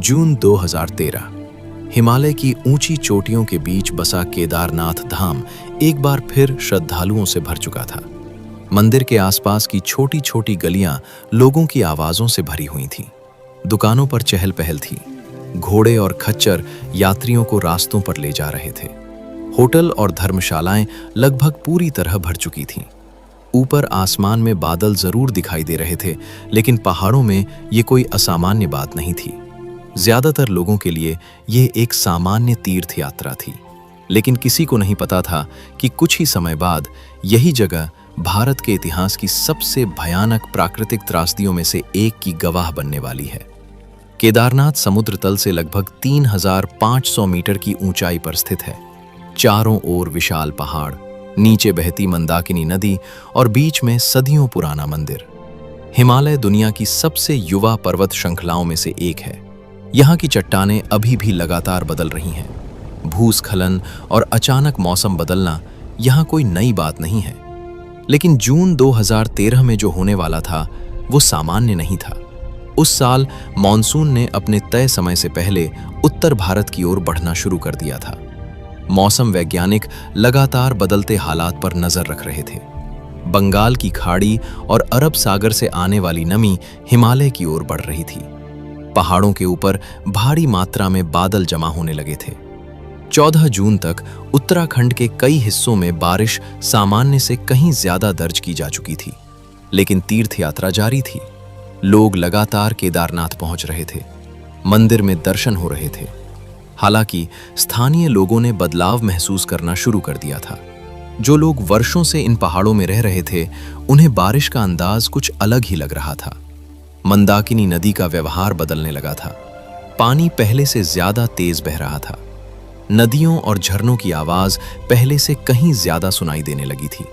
जून 2013। हिमालय की ऊंची चोटियों के बीच बसा केदारनाथ धाम एक बार फिर श्रद्धालुओं से भर चुका था। मंदिर के आसपास की छोटी छोटी गलियां लोगों की आवाजों से भरी हुई थीं। दुकानों पर चहल पहल थी। घोड़े और खच्चर यात्रियों को रास्तों पर ले जा रहे थे। होटल और धर्मशालाएं लगभग पूरी तरह भर चुकी थीं। ऊपर आसमान में बादल जरूर दिखाई दे रहे थे, लेकिन पहाड़ों में ये कोई असामान्य बात नहीं थी। ज्यादातर लोगों के लिए ये एक सामान्य तीर्थ यात्रा थी, लेकिन किसी को नहीं पता था कि कुछ ही समय बाद यही जगह भारत के इतिहास की सबसे भयानक प्राकृतिक त्रासदियों में से एक की गवाह बनने वाली है। केदारनाथ समुद्र तल से लगभग 3500 मीटर की ऊंचाई पर स्थित है। चारों ओर विशाल पहाड़, नीचे बहती मंदाकिनी नदी और बीच में सदियों पुराना मंदिर। हिमालय दुनिया की सबसे युवा पर्वत श्रृंखलाओं में से एक है। यहाँ की चट्टानें अभी भी लगातार बदल रही हैं। भूस्खलन और अचानक मौसम बदलना यहाँ कोई नई बात नहीं है, लेकिन जून 2013 में जो होने वाला था वो सामान्य नहीं था। उस साल मॉनसून ने अपने तय समय से पहले उत्तर भारत की ओर बढ़ना शुरू कर दिया था। मौसम वैज्ञानिक लगातार बदलते हालात पर नजर रख रहे थे। बंगाल की खाड़ी और अरब सागर से आने वाली नमी हिमालय की ओर बढ़ रही थी। पहाड़ों के ऊपर भारी मात्रा में बादल जमा होने लगे थे। 14 जून तक उत्तराखंड के कई हिस्सों में बारिश सामान्य से कहीं ज्यादा दर्ज की जा चुकी थी, लेकिन तीर्थ यात्रा जारी थी। लोग लगातार केदारनाथ पहुंच रहे थे। मंदिर में दर्शन हो रहे थे। हालांकि स्थानीय लोगों ने बदलाव महसूस करना शुरू कर दिया था। जो लोग वर्षों से इन पहाड़ों में रह रहे थे, उन्हें बारिश का अंदाज कुछ अलग ही लग रहा था। मंदाकिनी नदी का व्यवहार बदलने लगा था। पानी पहले से ज्यादा तेज बह रहा था। नदियों और झरनों की आवाज पहले से कहीं ज्यादा सुनाई देने लगी थी,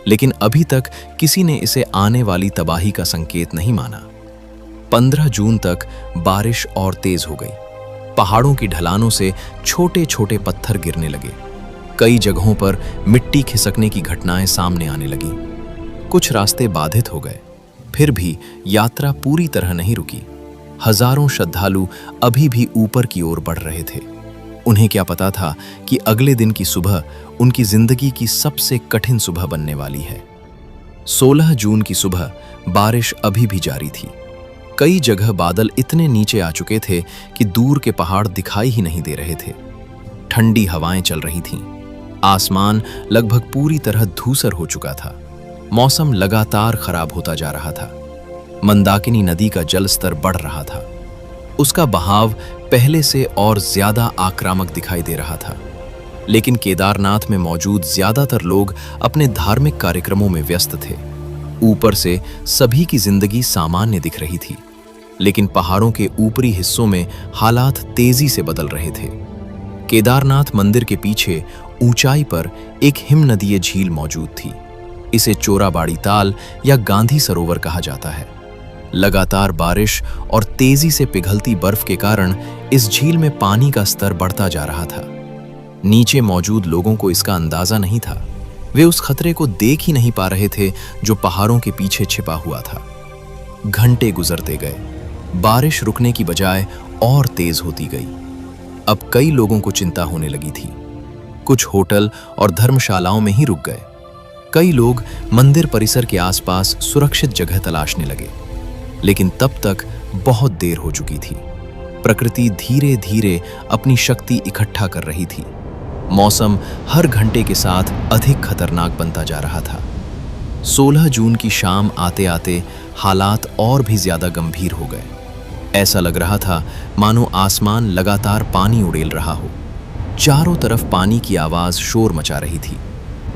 लेकिन अभी तक किसी ने इसे आने वाली तबाही का संकेत नहीं माना। 15 जून तक बारिश और तेज हो गई। पहाड़ों की ढलानों से छोटे छोटे पत्थर गिरने लगे। कई जगहों पर मिट्टी खिसकने की घटनाएं सामने आने लगी। कुछ रास्ते बाधित हो गए। फिर भी यात्रा पूरी तरह नहीं रुकी। हजारों श्रद्धालु अभी भी ऊपर की ओर बढ़ रहे थे। उन्हें क्या पता था कि अगले दिन की सुबह उनकी जिंदगी की सबसे कठिन सुबह बनने वाली है। 16 जून की सुबह बारिश अभी भी जारी थी। कई जगह बादल इतने नीचे आ चुके थे कि दूर के पहाड़ दिखाई ही नहीं दे रहे थे। ठंडी हवाएं चल रही थीं। आसमान लगभग पूरी तरह धूसर हो चुका था। मौसम लगातार खराब होता जा रहा था। मंदाकिनी नदी का जल स्तर बढ़ रहा था। उसका बहाव पहले से और ज्यादा आक्रामक दिखाई दे रहा था, लेकिन केदारनाथ में मौजूद ज्यादातर लोग अपने धार्मिक कार्यक्रमों में व्यस्त थे। ऊपर से सभी की जिंदगी सामान्य दिख रही थी, लेकिन पहाड़ों के ऊपरी हिस्सों में हालात तेजी से बदल रहे थे। केदारनाथ मंदिर के पीछे ऊंचाई पर एक हिमनदीय झील मौजूद थी। इसे चोराबाड़ी ताल या गांधी सरोवर कहा जाता है। लगातार बारिश और तेजी से पिघलती बर्फ के कारण इस झील में पानी का स्तर बढ़ता जा रहा था। नीचे मौजूद लोगों को इसका अंदाजा नहीं था। वे उस खतरे को देख ही नहीं पा रहे थे जो पहाड़ों के पीछे छिपा हुआ था। घंटे गुजरते गए। बारिश रुकने की बजाय और तेज होती गई। अब कई लोगों को चिंता होने लगी थी। कुछ होटल और धर्मशालाओं में ही रुक गए। कई लोग मंदिर परिसर के आसपास सुरक्षित जगह तलाशने लगे, लेकिन तब तक बहुत देर हो चुकी थी। प्रकृति धीरे धीरे अपनी शक्ति इकट्ठा कर रही थी। मौसम हर घंटे के साथ अधिक खतरनाक बनता जा रहा था। 16 जून की शाम आते आते हालात और भी ज्यादा गंभीर हो गए। ऐसा लग रहा था मानो आसमान लगातार पानी उड़ेल रहा हो। चारों तरफ पानी की आवाज शोर मचा रही थी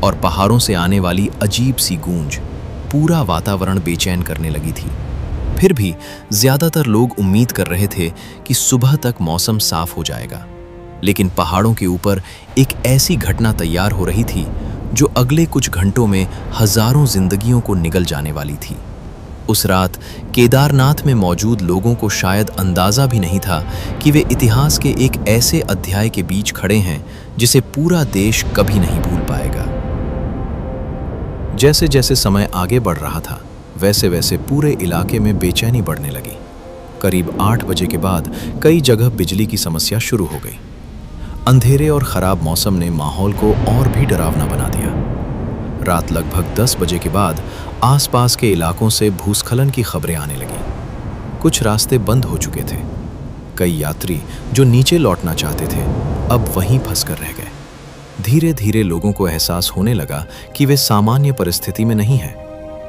और पहाड़ों से आने वाली अजीब सी गूंज पूरा वातावरण बेचैन करने लगी थी। फिर भी ज्यादातर लोग उम्मीद कर रहे थे कि सुबह तक मौसम साफ हो जाएगा, लेकिन पहाड़ों के ऊपर एक ऐसी घटना तैयार हो रही थी जो अगले कुछ घंटों में हजारों जिंदगियों को निगल जाने वाली थी। उस रात केदारनाथ में मौजूद लोगों को शायद अंदाजा भी नहीं था कि वे इतिहास के एक ऐसे अध्याय के बीच खड़े हैं जिसे पूरा देश कभी नहीं भूल पाएगा। जैसे जैसे समय आगे बढ़ रहा था, वैसे वैसे पूरे इलाके में बेचैनी बढ़ने लगी। करीब 8 बजे के बाद कई जगह बिजली की समस्या शुरू हो गई। अंधेरे और खराब मौसम ने माहौल को और भी डरावना बना दिया। रात लगभग 10 बजे के बाद आसपास के इलाकों से भूस्खलन की खबरें आने लगीं। कुछ रास्ते बंद हो चुके थे। कई यात्री जो नीचे लौटना चाहते थे अब वहीं फंसकर रह गए। धीरे धीरे लोगों को एहसास होने लगा कि वे सामान्य परिस्थिति में नहीं हैं।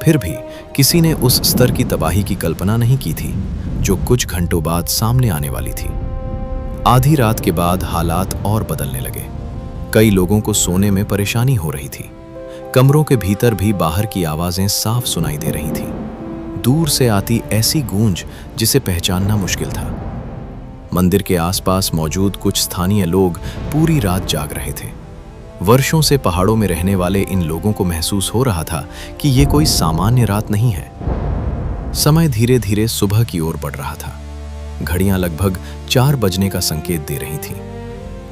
फिर भी किसी ने उस स्तर की तबाही की कल्पना नहीं की थी जो कुछ घंटों बाद सामने आने वाली थी। आधी रात के बाद हालात और बदलने लगे। कई लोगों को सोने में परेशानी हो रही थी। कमरों के भीतर भी बाहर की आवाजें साफ सुनाई दे रही थीं। दूर से आती ऐसी गूंज जिसे पहचानना मुश्किल था। मंदिर के आसपास मौजूद कुछ स्थानीय लोग पूरी रात जाग रहे थे। वर्षों से पहाड़ों में रहने वाले इन लोगों को महसूस हो रहा था कि ये कोई सामान्य रात नहीं है। समय धीरे धीरे सुबह की ओर बढ़ रहा था। घड़ियां लगभग 4 बजने का संकेत दे रही थीं।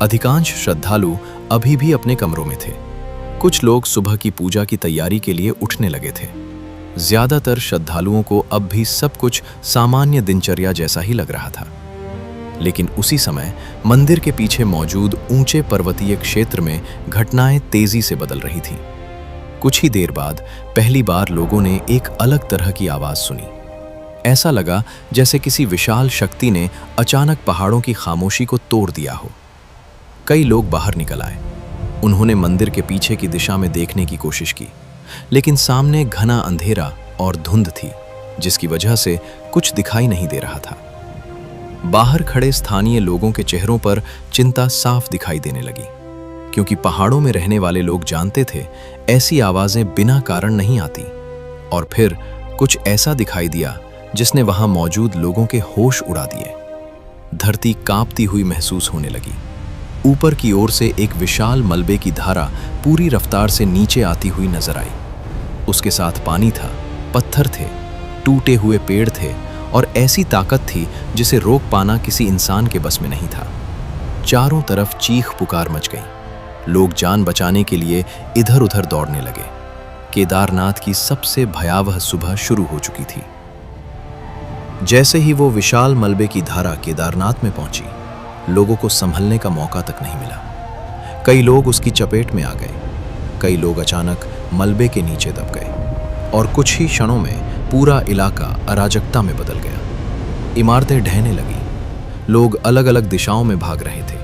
अधिकांश श्रद्धालु अभी भी अपने कमरों में थे। कुछ लोग सुबह की पूजा की तैयारी के लिए उठने लगे थे। ज्यादातर श्रद्धालुओं को अब भी सब कुछ सामान्य दिनचर्या जैसा ही लग रहा था। लेकिन उसी समय मंदिर के पीछे मौजूद ऊंचे पर्वतीय क्षेत्र में घटनाएं तेजी से बदल रही थीं। कुछ ही देर बाद पहली बार लोगों ने एक अलग तरह की आवाज सुनी। ऐसा लगा जैसे किसी विशाल शक्ति ने अचानक पहाड़ों की खामोशी को तोड़ दिया हो। कई लोग बाहर निकल आए। उन्होंने मंदिर के पीछे की दिशा में देखने की कोशिश की, लेकिन सामने घना अंधेरा और धुंध थी, जिसकी वजह से कुछ दिखाई नहीं दे रहा था। बाहर खड़े स्थानीय लोगों के चेहरों पर चिंता साफ दिखाई देने लगी, क्योंकि पहाड़ों में रहने वाले लोग जानते थे ऐसी आवाजें बिना कारण नहीं आती। और फिर कुछ ऐसा दिखाई दिया जिसने वहां मौजूद लोगों के होश उड़ा दिए। धरती कांपती हुई महसूस होने लगी। ऊपर की ओर से एक विशाल मलबे की धारा पूरी रफ्तार से नीचे आती हुई नजर आई। उसके साथ पानी था, पत्थर थे, टूटे हुए पेड़ थे और ऐसी ताकत थी जिसे रोक पाना किसी इंसान के बस में नहीं था। चारों तरफ चीख पुकार मच गई। लोग जान बचाने के लिए इधर उधर दौड़ने लगे। केदारनाथ की सबसे भयावह सुबह शुरू हो चुकी थी। जैसे ही वो विशाल मलबे की धारा केदारनाथ में पहुंची, लोगों को संभलने का मौका तक नहीं मिला। कई लोग उसकी चपेट में आ गए। कई लोग अचानक मलबे के नीचे दब गए और कुछ ही क्षणों में पूरा इलाका अराजकता में बदल गया। इमारतें ढहने लगीं। लोग अलग अलग दिशाओं में भाग रहे थे।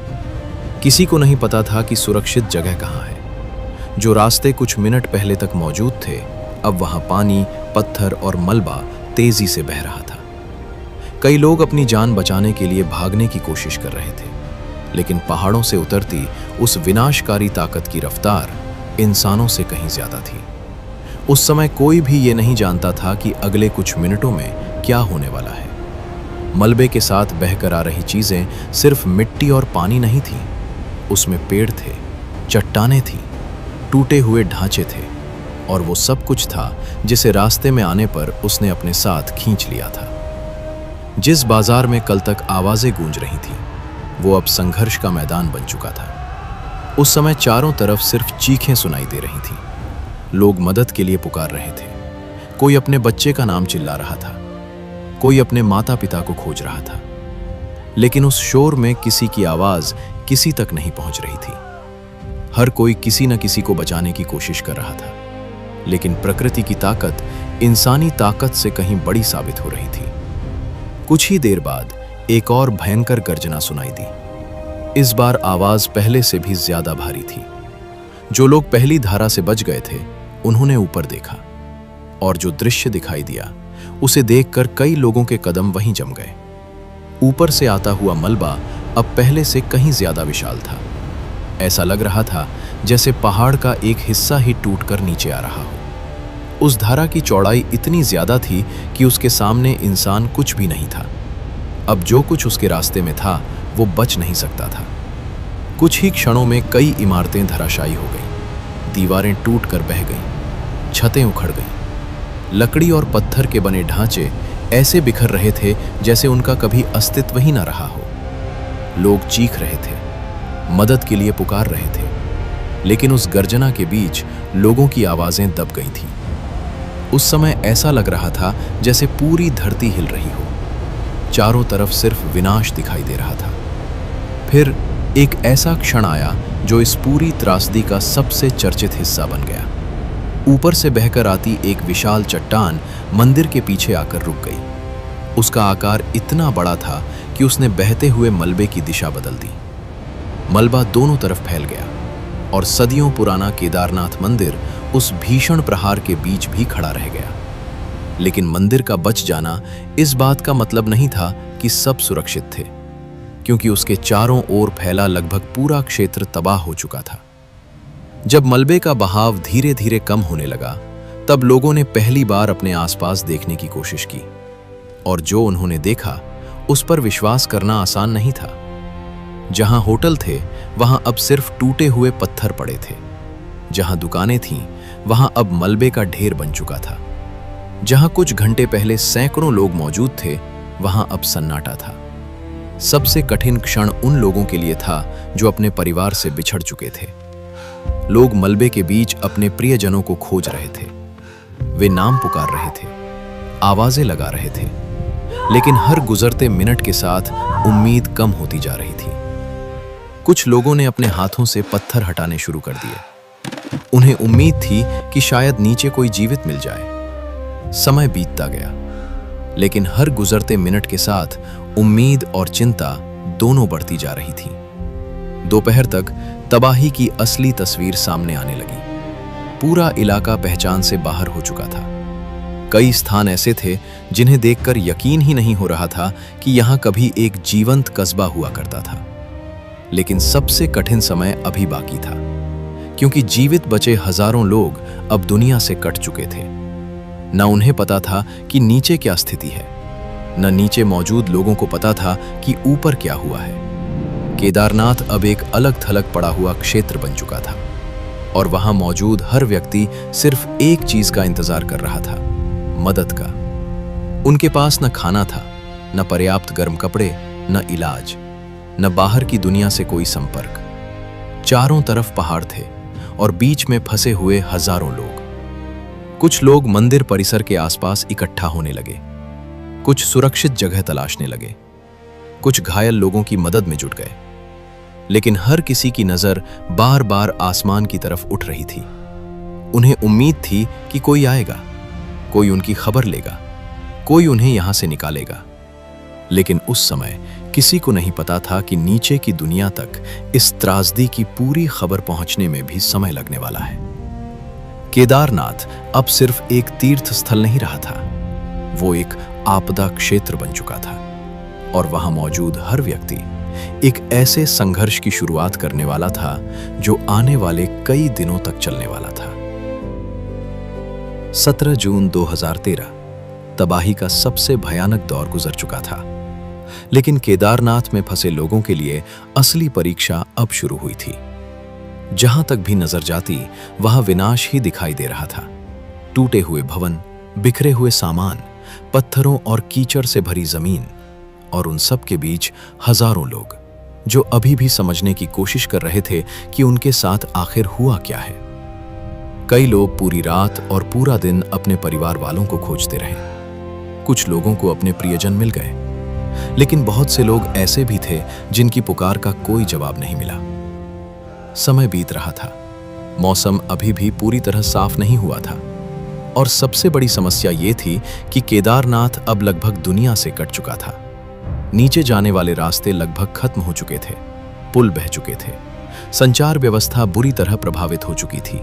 किसी को नहीं पता था कि सुरक्षित जगह कहाँ है। जो रास्ते कुछ मिनट पहले तक मौजूद थे, अब वहां पानी, पत्थर और मलबा तेजी से बह रहा था। कई लोग अपनी जान बचाने के लिए भागने की कोशिश कर रहे थे, लेकिन पहाड़ों से उतरती उस विनाशकारी ताकत की रफ्तार इंसानों से कहीं ज्यादा थी। उस समय कोई भी ये नहीं जानता था कि अगले कुछ मिनटों में क्या होने वाला है। मलबे के साथ बहकर आ रही चीजें सिर्फ मिट्टी और पानी नहीं थी। उसमें पेड़ थे, चट्टानें थीं, टूटे हुए ढांचे थे और वो सब कुछ था जिसे रास्ते में आने पर उसने अपने साथ खींच लिया था। जिस बाजार में कल तक आवाजें गूंज रही थीं, वो अब संघर्ष का मैदान बन चुका था। उस समय चारों तरफ सिर्फ चीखें सुनाई दे रही थीं। लोग मदद के लिए पुकार रहे थे। कोई अपने बच्चे का नाम चिल्ला रहा था, कोई अपने माता पिता को खोज रहा था। लेकिन उस शोर में किसी की आवाज किसी तक नहीं पहुंच रही थी। हर कोई किसी न किसी को बचाने की कोशिश कर रहा था, लेकिन प्रकृति की ताकत इंसानी ताकत से कहीं बड़ी साबित हो रही थी। कुछ ही देर बाद एक और भयंकर गर्जना सुनाई दी। इस बार आवाज पहले से भी ज्यादा भारी थी। जो लोग पहली धारा से बच गए थे, उन्होंने ऊपर देखा और जो दृश्य दिखाई दिया उसे देखकर कई लोगों के कदम वहीं जम गए। ऊपर से आता हुआ मलबा अब पहले से कहीं ज्यादा विशाल था। ऐसा लग रहा था जैसे पहाड़ का एक हिस्सा ही टूटकर नीचे आ रहा हो। उस धारा की चौड़ाई इतनी ज्यादा थी कि उसके सामने इंसान कुछ भी नहीं था। अब जो कुछ उसके रास्ते में था वो बच नहीं सकता था। कुछ ही क्षणों में कई इमारतें धराशायी हो गईं, दीवारें टूटकर बह गईं, छतें उखड़ गईं। लकड़ी और पत्थर के बने ढांचे ऐसे बिखर रहे थे जैसे उनका कभी अस्तित्व ही न रहा हो। लोग चीख रहे थे, मदद के लिए पुकार रहे थे, लेकिन उस गर्जना के बीच लोगों की आवाजें दब गई थीं। उस समय ऐसा लग रहा था जैसे पूरी धरती हिल रही हो। चारों तरफ सिर्फ विनाश दिखाई दे रहा था। फिर एक ऐसा क्षण आया जो इस पूरी त्रासदी का सबसे चर्चित हिस्सा बन गया। ऊपर से बहकर आती एक विशाल चट्टान मंदिर के पीछे आकर रुक गई। उसका आकार इतना बड़ा था कि उसने बहते हुए मलबे की दिशा बदल दी। मलबा दोनों तरफ फैल गया और सदियों पुराना केदारनाथ मंदिर उस भीषण प्रहार के बीच भी खड़ा रह गया। लेकिन मंदिर का बच जाना इस बात का मतलब नहीं था कि सब सुरक्षित थे, क्योंकि उसके चारों ओर फैला लगभग पूरा क्षेत्र तबाह हो चुका था। जब मलबे का बहाव धीरे धीरे कम होने लगा, तब लोगों ने पहली बार अपने आसपास देखने की कोशिश की, और जो उन्होंने देखा उस पर विश्वास करना आसान नहीं था। जहां होटल थे वहां अब सिर्फ टूटे हुए पत्थर पड़े थे। जहां दुकानें थीं वहां अब मलबे का ढेर बन चुका था। जहां कुछ घंटे पहले सैकड़ों लोग मौजूद थे वहां अब सन्नाटा था। सबसे कठिन क्षण उन लोगों के लिए था जो अपने परिवार से बिछड़ चुके थे। लोग मलबे के बीच अपने प्रियजनों को खोज रहे थे। वे नाम पुकार रहे थे, आवाजें लगा रहे थे, लेकिन हर गुजरते मिनट के साथ उम्मीद कम होती जा रही थी। कुछ लोगों ने अपने हाथों से पत्थर हटाने शुरू कर दिए। उन्हें उम्मीद थी कि शायद नीचे कोई जीवित मिल जाए। समय बीतता गया, लेकिन हर गुजरते मिनट के साथ उम्मीद और चिंता दोनों बढ़ती जा रही थी। दोपहर तक तबाही की असली तस्वीर सामने आने लगी। पूरा इलाका पहचान से बाहर हो चुका था। कई स्थान ऐसे थे जिन्हें देखकर यकीन ही नहीं हो रहा था कि यहां कभी एक जीवंत कस्बा हुआ करता था। लेकिन सबसे कठिन समय अभी बाकी था, क्योंकि जीवित बचे हजारों लोग अब दुनिया से कट चुके थे। न उन्हें पता था कि नीचे क्या स्थिति है, न नीचे मौजूद लोगों को पता था कि ऊपर क्या हुआ है। केदारनाथ अब एक अलग थलग पड़ा हुआ क्षेत्र बन चुका था, और वहां मौजूद हर व्यक्ति सिर्फ एक चीज का इंतजार कर रहा था, मदद का। उनके पास न खाना था, न पर्याप्त गर्म कपड़े, न इलाज, न बाहर की दुनिया से कोई संपर्क। चारों तरफ पहाड़ थे और बीच में फंसे हुए हजारों लोग। कुछ लोग मंदिर परिसर के आसपास इकट्ठा होने लगे, कुछ सुरक्षित जगह तलाशने लगे, कुछ घायल लोगों की मदद में जुट गए। लेकिन हर किसी की नजर बार बार आसमान की तरफ उठ रही थी। उन्हें उम्मीद थी कि कोई आएगा, कोई उनकी खबर लेगा, कोई उन्हें यहां से निकालेगा। लेकिन उस समय किसी को नहीं पता था कि नीचे की दुनिया तक इस त्रासदी की पूरी खबर पहुंचने में भी समय लगने वाला है। केदारनाथ अब सिर्फ एक तीर्थ स्थल नहीं रहा था, वो एक आपदा क्षेत्र बन चुका था, और वहां मौजूद हर व्यक्ति एक ऐसे संघर्ष की शुरुआत करने वाला था जो आने वाले कई दिनों तक चलने वाला था। 17 जून 2013 तबाही का सबसे भयानक दौर गुजर चुका था, लेकिन केदारनाथ में फंसे लोगों के लिए असली परीक्षा अब शुरू हुई थी। जहां तक भी नजर जाती वहां विनाश ही दिखाई दे रहा था। टूटे हुए भवन, बिखरे हुए सामान, पत्थरों और कीचड़ से भरी जमीन, और उन सब के बीच हजारों लोग जो अभी भी समझने की कोशिश कर रहे थे कि उनके साथ आखिर हुआ क्या है। कई लोग पूरी रात और पूरा दिन अपने परिवार वालों को खोजते रहे। कुछ लोगों को अपने प्रियजन मिल गए, लेकिन बहुत से लोग ऐसे भी थे जिनकी पुकार का कोई जवाब नहीं मिला। समय बीत रहा था, मौसम अभी भी पूरी तरह साफ नहीं हुआ था, और सबसे बड़ी समस्या ये थी कि केदारनाथ अब लगभग दुनिया से कट चुका था। नीचे जाने वाले रास्ते लगभग खत्म हो चुके थे, पुल बह चुके थे, संचार व्यवस्था बुरी तरह प्रभावित हो चुकी थी।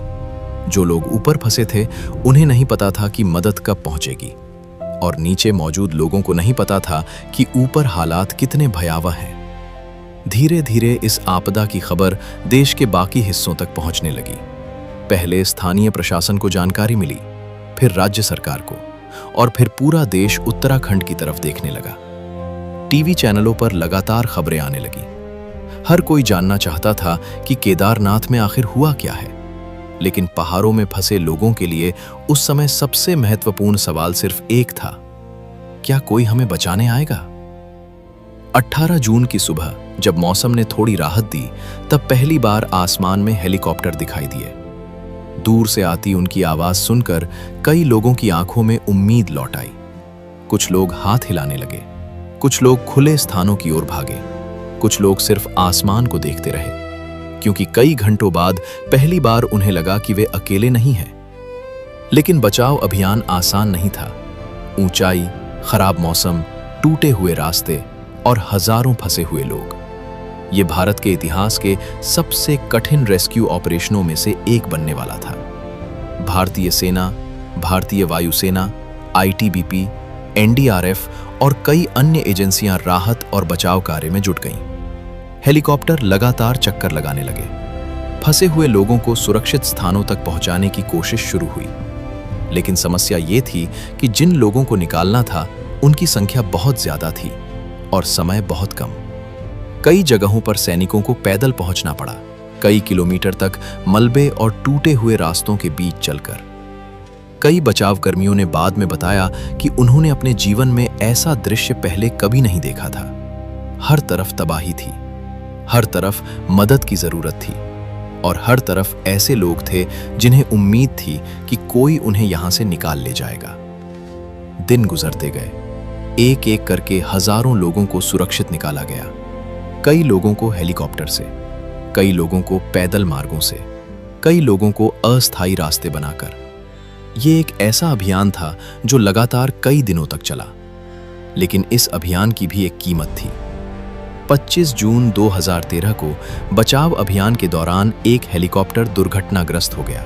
जो लोग ऊपर फंसे थे उन्हें नहीं पता था कि मदद कब पहुंचेगी, और नीचे मौजूद लोगों को नहीं पता था कि ऊपर हालात कितने भयावह हैं। धीरे धीरे इस आपदा की खबर देश के बाकी हिस्सों तक पहुंचने लगी। पहले स्थानीय प्रशासन को जानकारी मिली, फिर राज्य सरकार को, और फिर पूरा देश उत्तराखंड की तरफ देखने लगा। टीवी चैनलों पर लगातार खबरें आने लगी। हर कोई जानना चाहता था कि केदारनाथ में आखिर हुआ क्या है। लेकिन पहाड़ों में फंसे लोगों के लिए उस समय सबसे महत्वपूर्ण सवाल सिर्फ एक था, क्या कोई हमें बचाने आएगा? 18 जून की सुबह जब मौसम ने थोड़ी राहत दी, तब पहली बार आसमान में हेलीकॉप्टर दिखाई दिए। दूर से आती उनकी आवाज सुनकर कई लोगों की आंखों में उम्मीद लौट आई। कुछ लोग हाथ हिलाने लगे, कुछ लोग खुले स्थानों की ओर भागे, कुछ लोग सिर्फ आसमान को देखते रहे, क्योंकि कई घंटों बाद पहली बार उन्हें लगा कि वे अकेले नहीं हैं। लेकिन बचाव अभियान आसान नहीं था। ऊंचाई, खराब मौसम, टूटे हुए रास्ते और हजारों फंसे हुए लोग। ये भारत के इतिहास के सबसे कठिन रेस्क्यू ऑपरेशनों में से एक बनने वाला था। भारतीय सेना, भारतीय वायुसेना, आईटीबीपी, एनडीआरएफ और कई अन्य एजेंसियां राहत और बचाव कार्य में जुट गईं। हेलीकॉप्टर लगातार चक्कर लगाने लगे। फंसे हुए लोगों को सुरक्षित स्थानों तक पहुंचाने की कोशिश शुरू हुई। लेकिन समस्या ये थी कि जिन लोगों को निकालना था उनकी संख्या बहुत ज्यादा थी और समय बहुत कम। कई जगहों पर सैनिकों को पैदल पहुंचना पड़ा, कई किलोमीटर तक मलबे और टूटे हुए रास्तों के बीच चलकर। कई बचाव कर्मियों ने बाद में बताया कि उन्होंने अपने जीवन में ऐसा दृश्य पहले कभी नहीं देखा था। हर तरफ तबाही थी, हर तरफ मदद की जरूरत थी और हर तरफ ऐसे लोग थे जिन्हें उम्मीद थी कि कोई उन्हें यहां से निकाल ले जाएगा। दिन गुजरते गए, एक एक करके हजारों लोगों को सुरक्षित निकाला गया। कई लोगों को हेलीकॉप्टर से, कई लोगों को पैदल मार्गों से, कई लोगों को अस्थायी रास्ते बनाकर। ये एक ऐसा अभियान था जो लगातार कई दिनों तक चला। लेकिन इस अभियान की भी एक कीमत थी। 25 जून 2013 को बचाव अभियान के दौरान एक हेलीकॉप्टर दुर्घटनाग्रस्त हो गया।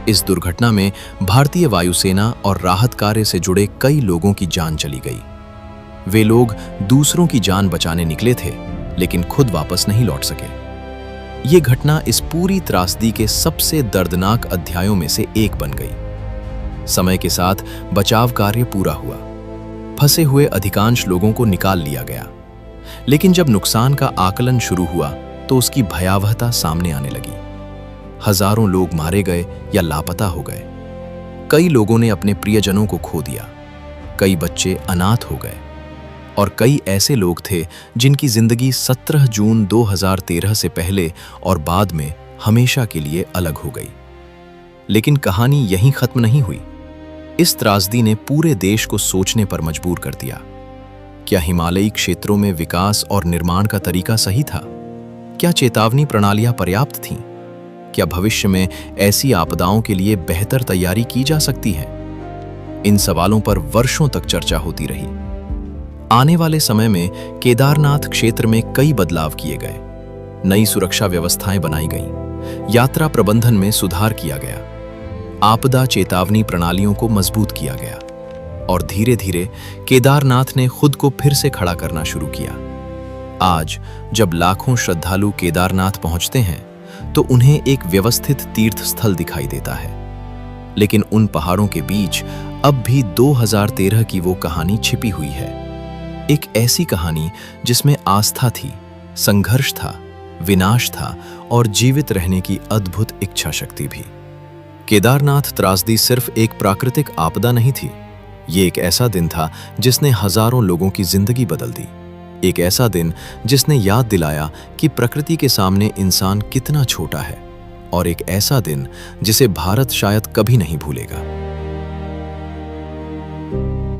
इस दुर्घटना में भारतीय वायुसेना और राहत कार्य से जुड़े कई लोगों की जान चली गई। वे लोग दूसरों की जान बचाने निकले थे, लेकिन खुद वापस नहीं लौट सके। ये घटना इस पूरी त्रासदी के सबसे दर्दनाक अध्यायों में से एक बन गई। समय के साथ बचाव कार्य पूरा हुआ। फंसे हुए अधिकांश लोगों को निकाल लिया गया। लेकिन जब नुकसान का आकलन शुरू हुआ तो उसकी भयावहता सामने आने लगी। हजारों लोग मारे गए या लापता हो गए। कई लोगों ने अपने प्रियजनों को खो दिया। कई बच्चे अनाथ हो गए और कई ऐसे लोग थे जिनकी जिंदगी 17 जून 2013 से पहले और बाद में हमेशा के लिए अलग हो गई। लेकिन कहानी यहीं खत्म नहीं हुई। इस त्रासदी ने पूरे देश को सोचने पर मजबूर कर दिया। क्या हिमालयी क्षेत्रों में विकास और निर्माण का तरीका सही था? क्या चेतावनी प्रणालियां पर्याप्त थीं? क्या भविष्य में ऐसी आपदाओं के लिए बेहतर तैयारी की जा सकती है? इन सवालों पर वर्षों तक चर्चा होती रही। आने वाले समय में केदारनाथ क्षेत्र में कई बदलाव किए गए। नई सुरक्षा व्यवस्थाएं बनाई गईं, यात्रा प्रबंधन में सुधार किया गया, आपदा चेतावनी प्रणालियों को मजबूत किया गया और धीरे धीरे केदारनाथ ने खुद को फिर से खड़ा करना शुरू किया। आज जब लाखों श्रद्धालु केदारनाथ पहुंचते हैं तो उन्हें एक व्यवस्थित तीर्थ स्थल दिखाई देता है। लेकिन उन पहाड़ों के बीच अब भी 2013 की वो कहानी छिपी हुई है। एक ऐसी कहानी जिसमें आस्था थी, संघर्ष था, विनाश था और जीवित रहने की अद्भुत इच्छा शक्ति भी। केदारनाथ त्रासदी सिर्फ एक प्राकृतिक आपदा नहीं थी। ये एक ऐसा दिन था जिसने हजारों लोगों की जिंदगी बदल दी। एक ऐसा दिन जिसने याद दिलाया कि प्रकृति के सामने इंसान कितना छोटा है और एक ऐसा दिन जिसे भारत शायद कभी नहीं भूलेगा।